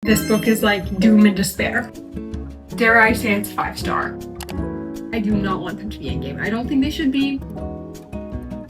This book is like doom and despair. Dare I say it's 5-star. I do not want them to be in game. I don't think they should be.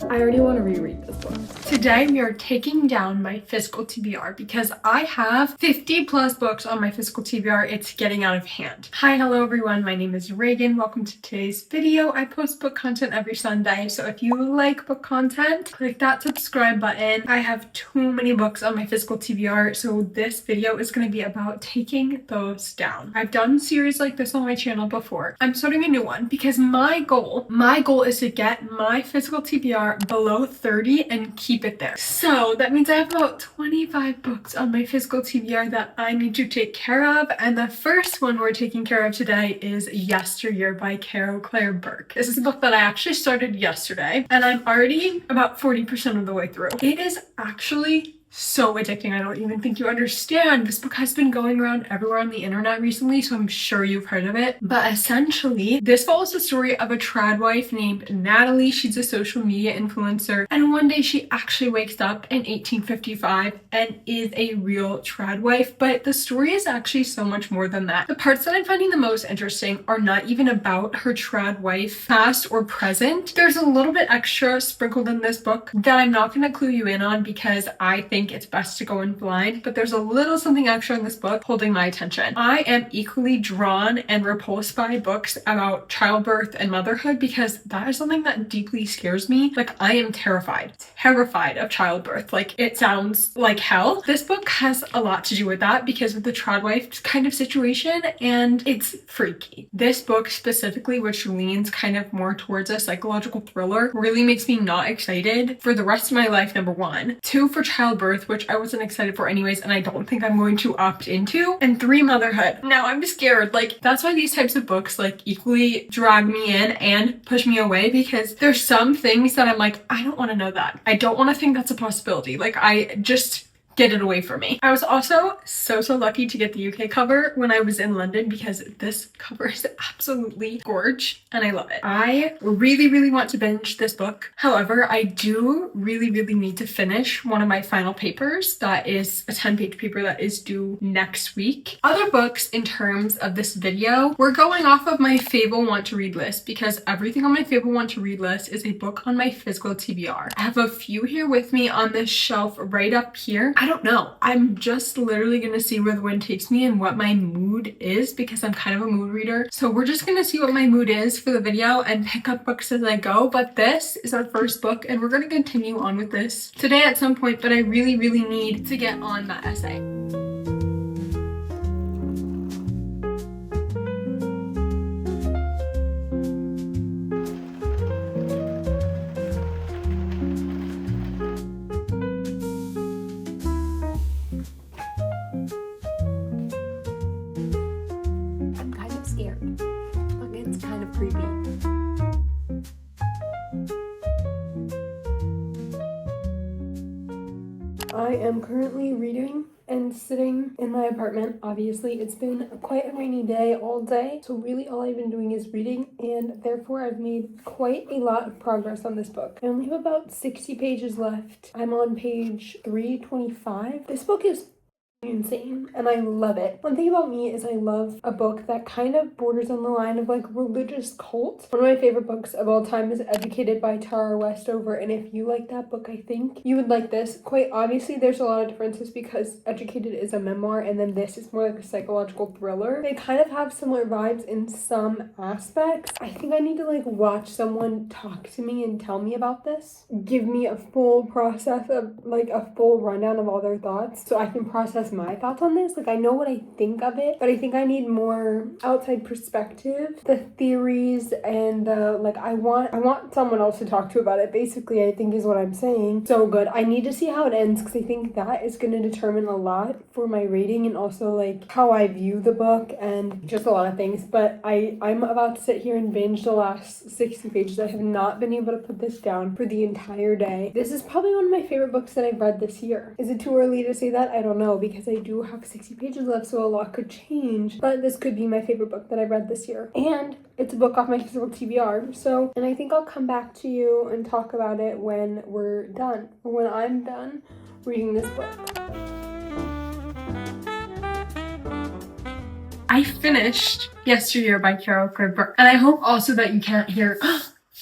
I already want to reread this book. Today we are taking down my physical TBR because I have 50 plus books on my physical TBR. It's getting out of hand. Hi, hello everyone. My name is Reagan. Welcome to today's video. I post book content every Sunday, so if you like book content, click that subscribe button. I have too many books on my physical TBR, so this video is going to be about taking those down. I've done series like this on my channel before. I'm starting a new one because my goal is to get my physical TBR below 30 and keep it there. So that means I have about 25 books on my physical TBR that I need to take care of, and the first one we're taking care of today is Yesteryear by Caro Burke. This is a book that I actually started yesterday and I'm already about 40% of the way through. It is actually so addicting. I don't even think you understand. This book has been going around everywhere on the internet recently, so I'm sure you've heard of it. But essentially, this follows the story of a trad wife named Natalie. She's a social media influencer, and one day she actually wakes up in 1855 and is a real trad wife. But the story is actually so much more than that. The parts that I'm finding the most interesting are not even about her trad wife, past or present. There's a little bit extra sprinkled in this book that I'm not going to clue you in on because I think it's best to go in blind, but there's a little something extra in this book holding my attention. I am equally drawn and repulsed by books about childbirth and motherhood because that is something that deeply scares me. Like, I am terrified of childbirth. Like, it sounds like hell. This book has a lot to do with that because of the trad wife kind of situation, and it's freaky. This book specifically, which leans kind of more towards a psychological thriller, really makes me not excited for the rest of my life, number one. 2, for childbirth, which I wasn't excited for anyways, and I don't think I'm going to opt into. And 3, motherhood. Now I'm scared. Like, that's why these types of books like equally drag me in and push me away, because there's some things that I'm like, I don't want to know that. I don't want to think that's a possibility. Like, I just get it away from me. I was also so lucky to get the UK cover when I was in London because this cover is absolutely gorge and I love it. I really want to binge this book. However, I do really need to finish one of my final papers. That is a 10-page paper that is due next week. Other books in terms of this video, we're going off of my Fable want to read list because everything on my Fable want to read list is a book on my physical TBR. I have a few here with me on this shelf right up here. I don't know. I'm just literally gonna see where the wind takes me and what my mood is because I'm kind of a mood reader. So we're just gonna see what my mood is for the video and pick up books as I go. But this is our first book and we're gonna continue on with this today at some point, but I really need to get on that essay. I am currently reading and sitting in my apartment. Obviously, it's been quite a rainy day all day, so really all I've been doing is reading, and therefore I've made quite a lot of progress on this book. I only have about 60 pages left. I'm on page 325. This book is insane and I love it. One thing about me is I love a book that kind of borders on the line of like religious cult. One of my favorite books of all time is Educated by Tara Westover, and if you like that book, I think you would like this. Quite obviously there's a lot of differences because Educated is a memoir and then this is more like a psychological thriller. They kind of have similar vibes in some aspects. I think I need to like watch someone talk to me and tell me about this. Give me a full process of like a full rundown of all their thoughts so I can process my thoughts on this. Like, I know what I think of it, but I think I need more outside perspective, the theories, and like I want someone else to talk to about it, basically, I think is what I'm saying. So good. I need to see how it ends because I think that is going to determine a lot for my rating and also like how I view the book and just a lot of things. But I'm about to sit here and binge the last 60 pages. I have not been able to put this down for the entire day. This is probably one of my favorite books that I've read this year. Is it too early to say that? I don't know because I do have 60 pages left, so a lot could change, but this could be my favorite book that I read this year. And it's a book off my physical TBR, so, and I think I'll come back to you and talk about it when we're done, or when I'm done reading this book. I finished Yesteryear by Caro, and I hope also that you can't hear.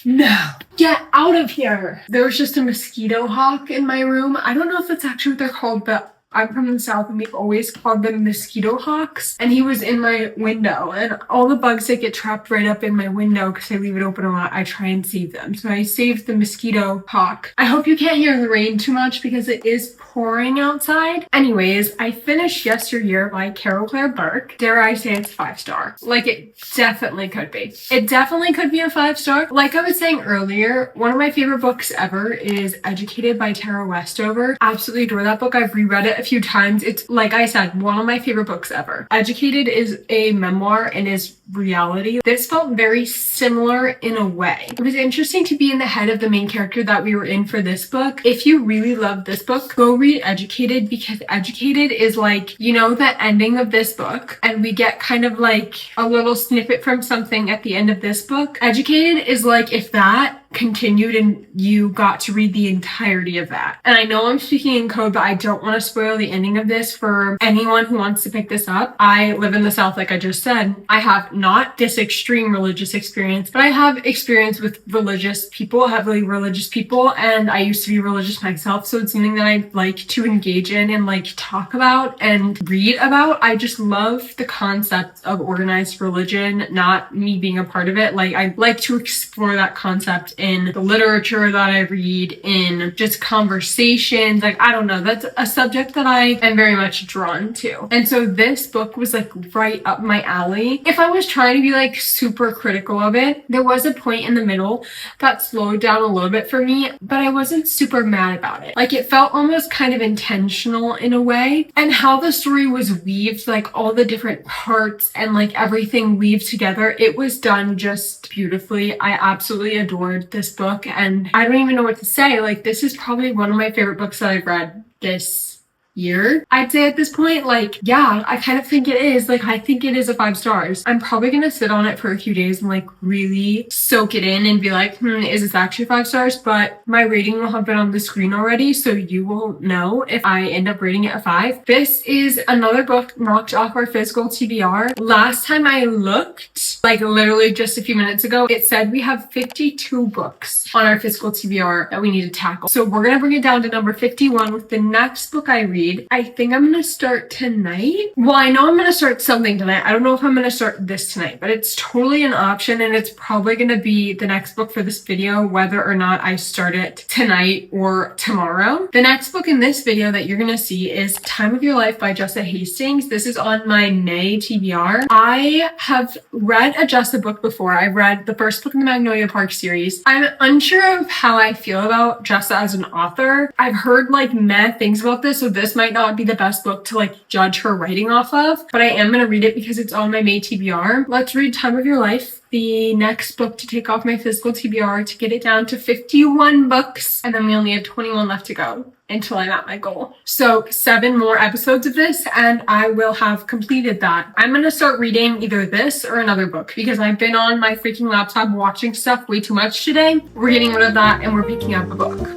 No! Get out of here! There was just a mosquito hawk in my room. I don't know if that's actually what they're called, but I'm from the South and we've always called them mosquito hawks. And he was in my window, and all the bugs that get trapped right up in my window because I leave it open a lot, I try and save them. So I saved the mosquito hawk. I hope you can't hear the rain too much because it is pouring outside. Anyways, I finished Yesteryear by Caro Burke. Dare I say it's 5-star? Like, it definitely could be. It definitely could be a 5-star. Like I was saying earlier, one of my favorite books ever is Educated by Tara Westover. Absolutely adore that book. I've reread it a few times. It's, like I said, one of my favorite books ever. Educated is a memoir and is reality. This felt very similar in a way. It was interesting to be in the head of the main character that we were in for this book. If you really love this book, go read Educated, because Educated is like, you know, the ending of this book, and we get kind of like a little snippet from something at the end of this book. Educated is like if that continued and you got to read the entirety of that. And I know I'm speaking in code, but I don't want to spoil the ending of this for anyone who wants to pick this up. I live in the South, like I just said. I have not this extreme religious experience, but I have experience with religious people, heavily religious people, and I used to be religious myself, so it's something that I like to engage in and like talk about and read about. I just love the concept of organized religion, not me being a part of it. Like, I like to explore that concept in the literature that I read, in just conversations. Like, I don't know, that's a subject that I am very much drawn to. And so this book was like right up my alley. If I was trying to be like super critical of it, there was a point in the middle that slowed down a little bit for me, but I wasn't super mad about it. Like, it felt almost kind of intentional in a way, and how the story was weaved, like all the different parts and like everything weaved together, it was done just beautifully. I absolutely adored this book, and I don't even know what to say. Like, this is probably one of my favorite books that I've read this year, I'd say at this point. Like, yeah, I kind of think it is. Like, I think it is a 5 stars. I'm probably gonna sit on it for a few days and like really soak it in and be like, is this actually 5 stars? But my rating will have been on the screen already, so you will know if I end up rating it a 5. This is another book knocked off our physical TBR. Last time I looked, like literally just a few minutes ago, it said we have 52 books on our physical TBR that we need to tackle. So we're gonna bring it down to number 51 with the next book I read. I think I'm gonna start tonight. Well, I know I'm gonna start something tonight. I don't know if I'm gonna start this tonight, but it's totally an option, and it's probably gonna be the next book for this video, whether or not I start it tonight or tomorrow. The next book in this video that you're gonna see is Time of Your Life by Jessa Hastings. This is on my May TBR. I have read a Jessa book before. I read the first book in the Magnolia Park series. I'm unsure of how I feel about Jessa as an author. I've heard like meh things about this, so this might not be the best book to like judge her writing off of, but I am going to read it because it's on my May TBR. Let's read Time of Your Life, the next book to take off my physical TBR, to get it down to 51 books, and then we only have 21 left to go until I'm at my goal. So 7 more episodes of this and I will have completed that. I'm going to start reading either this or another book because I've been on my freaking laptop watching stuff way too much today. We're getting rid of that and we're picking up a book.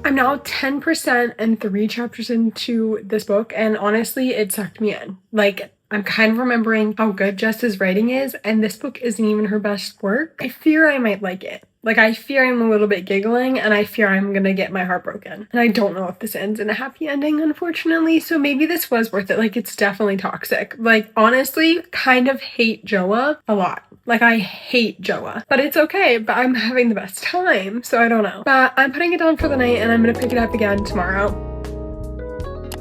I'm now 10% and 3 chapters into this book, and honestly, it sucked me in. Like, I'm kind of remembering how good Jessa's writing is, and this book isn't even her best work. I fear I might like it. Like, I fear I'm a little bit giggling, and I fear I'm gonna get my heart broken. And I don't know if this ends in a happy ending, unfortunately, so maybe this was worth it. Like, it's definitely toxic. Like, honestly, kind of hate Joa a lot. Like, I hate Joa, but it's okay, but I'm having the best time, so I don't know. But I'm putting it down for the night, and I'm gonna pick it up again tomorrow.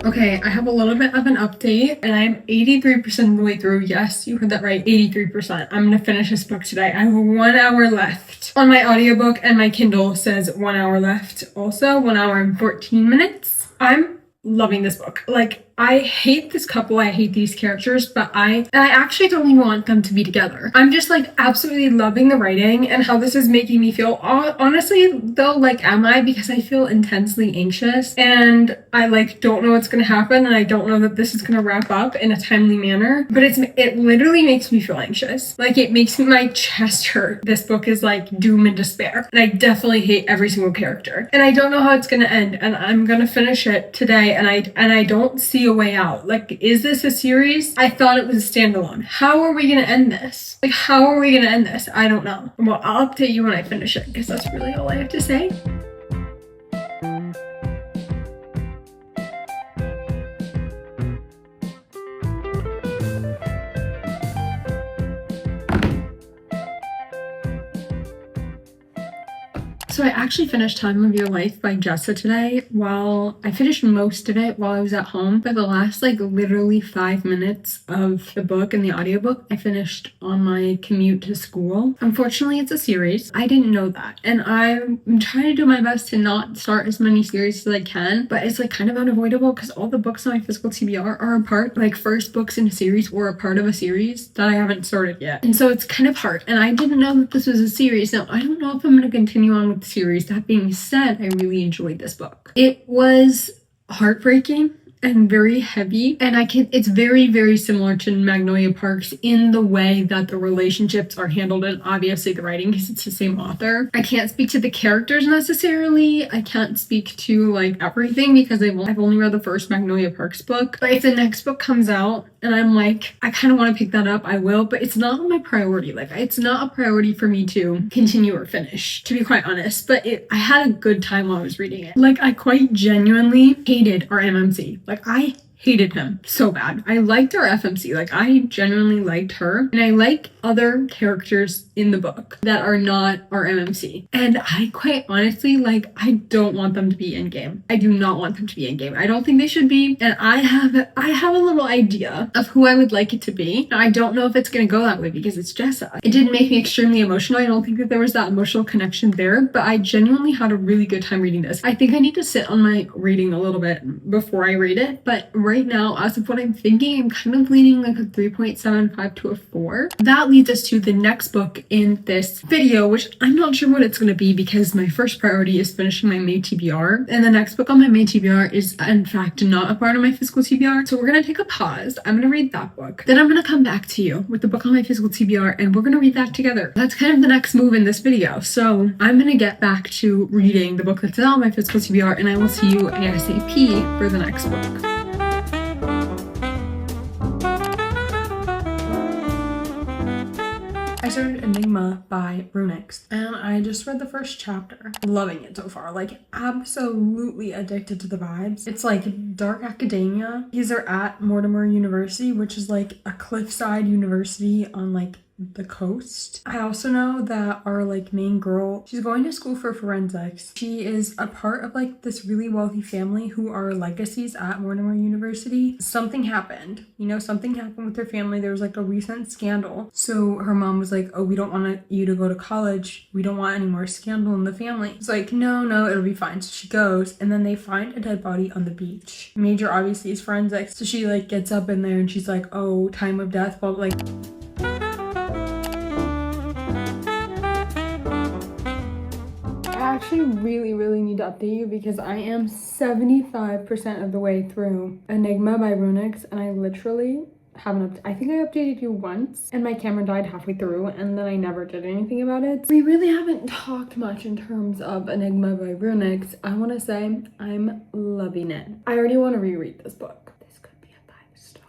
Okay, I have a little bit of an update, and I'm 83% of the way through. Yes, you heard that right, 83%. I'm gonna finish this book today. I have 1 hour left. On my audiobook and my Kindle says 1 hour left. Also, 1 hour and 14 minutes. I'm loving this book. Like, I hate this couple, I hate these characters, but I actually don't even want them to be together. I'm just like absolutely loving the writing and how this is making me feel. Honestly though, like, am I? Because I feel intensely anxious and I like don't know what's gonna happen, and I don't know that this is gonna wrap up in a timely manner, but it literally makes me feel anxious. Like, it makes my chest hurt. This book is like doom and despair, and I definitely hate every single character, and I don't know how it's gonna end, and I'm gonna finish it today, and I don't see a way out. Like, is this a series? I thought it was a standalone. How are we gonna end this? Like, how are we gonna end this? I don't know. Well, I'll update you when I finish it, because that's really all I have to say. So I actually finished Time of Your Life by Jessa today. I finished most of it while I was at home, but the last like literally 5 minutes of the book and the audiobook I finished on my commute to school. Unfortunately, it's a series. I didn't know that, and I'm trying to do my best to not start as many series as I can, but it's like kind of unavoidable because all the books on my physical TBR are a part, like first books in a series or a part of a series that I haven't started yet, and so it's kind of hard. And I didn't know that this was a series. Now I don't know if I'm going to continue on with series. That being said, I really enjoyed this book. It was heartbreaking and very heavy, and it's very, very similar to Magnolia Parks in the way that the relationships are handled, and obviously the writing, because it's the same author. I can't speak to the characters necessarily. I can't speak to like everything because I've only read the first Magnolia Parks book, but if the next book comes out and I'm like, I kind of want to pick that up, I will, but it's not my priority. Like, it's not a priority for me to continue or finish, to be quite honest, but I had a good time while I was reading it. Like, I quite genuinely hated our MMC. Like, I hated him so bad. I liked our FMC. Like, I genuinely liked her, and I like other characters in the book that are not our MMC. And I quite honestly, like, I don't want them to be in game. I do not want them to be in game. I don't think they should be. And I have a little idea of who I would like it to be. Now, I don't know if it's gonna go that way because it's Jessa. It didn't make me extremely emotional. I don't think that there was that emotional connection there, but I genuinely had a really good time reading this. I think I need to sit on my reading a little bit before I read it, but right now, as of what I'm thinking, I'm kind of leaning like a 3.75 to a 4. That leads us to the next book in this video, which I'm not sure what it's going to be because my first priority is finishing my May TBR, and the next book on my May TBR is in fact not a part of my physical TBR. So we're going to take a pause. I'm going to read that book. Then I'm going to come back to you with the book on my physical TBR, and we're going to read that together. That's kind of the next move in this video. So I'm going to get back to reading the book that's on my physical TBR, and I will see you ASAP for the next book. I started Enigma by Runyx, and I just read the first chapter. Loving it so far, like absolutely addicted to the vibes. It's like dark academia. These are at Mortimer University, which is like a cliffside university on like the coast. I also know that our like main girl, she's going to school for forensics. She is a part of like this really wealthy family who are legacies at Mortimer University. Something happened, something happened with her family. There was like a recent scandal, so her mom was like, oh, we don't want you to go to college, we don't want any more scandal in the family. It's like, no, it'll be fine. So she goes, and then they find a dead body on the beach. Major obviously is forensics, so she like gets up in there and she's like, oh, time of death, but like I actually really need to update you because I am 75% of the way through Enigma by Runyx, and I literally haven't I think I updated you once and my camera died halfway through, and then I never did anything about it. We really haven't talked much in terms of Enigma by Runyx. I want to say I'm loving it. I already want to reread this book. This could be a 5-star.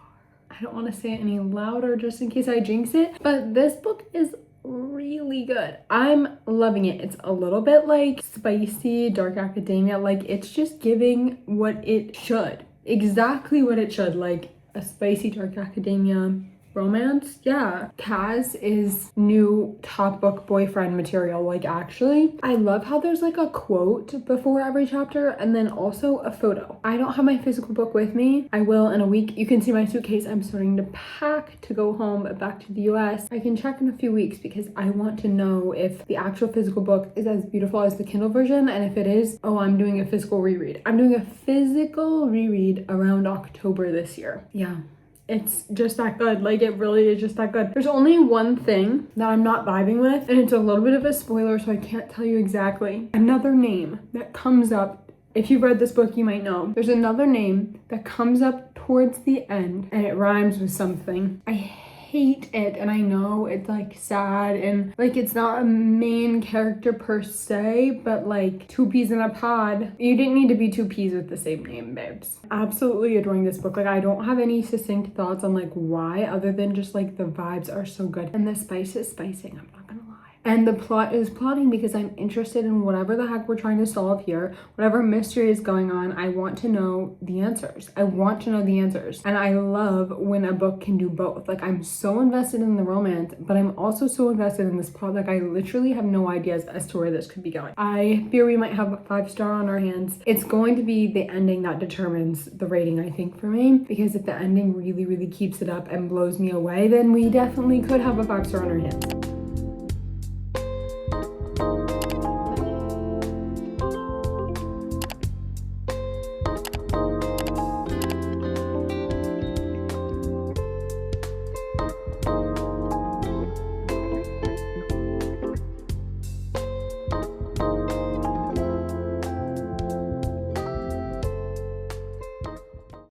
I don't want to say it any louder just in case I jinx it, but this book is really good. I'm loving it. It's a little bit like spicy dark academia. Like, it's just giving what it should, exactly what it should, like a spicy dark academia romance. Yeah. Kaz is new top book boyfriend material. Like, actually, I love how there's like a quote before every chapter and then also a photo. I don't have my physical book with me. I will in a week. You can see my suitcase. I'm starting to pack to go home back to the US. I can check in a few weeks because I want to know if the actual physical book is as beautiful as the Kindle version, and if it is, oh, I'm doing a physical reread. I'm doing a physical reread around October this year. Yeah. It's just that good. Like, it really is just that good. There's only one thing that I'm not vibing with, and it's a little bit of a spoiler, so I can't tell you exactly. Another name that comes up, if you've read this book, you might know. There's another name that comes up towards the end, and it rhymes with something. I hate it, and I know it's like sad, and like it's not a main character per se, but like two peas in a pod. You didn't need to be two peas with the same name, babes. Absolutely adoring this book. Like, I don't have any succinct thoughts on like why, other than just like the vibes are so good and the spice is spicing, I'm not gonna lie. And the plot is plotting because I'm interested in whatever the heck we're trying to solve here. Whatever mystery is going on, I want to know the answers. I want to know the answers. And I love when a book can do both. Like, I'm so invested in the romance, but I'm also so invested in this plot. Like, I literally have no ideas as to where this could be going. I fear we might have a 5-star on our hands. It's going to be the ending that determines the rating, I think, for me. Because if the ending really, really keeps it up and blows me away, then we definitely could have a 5-star on our hands.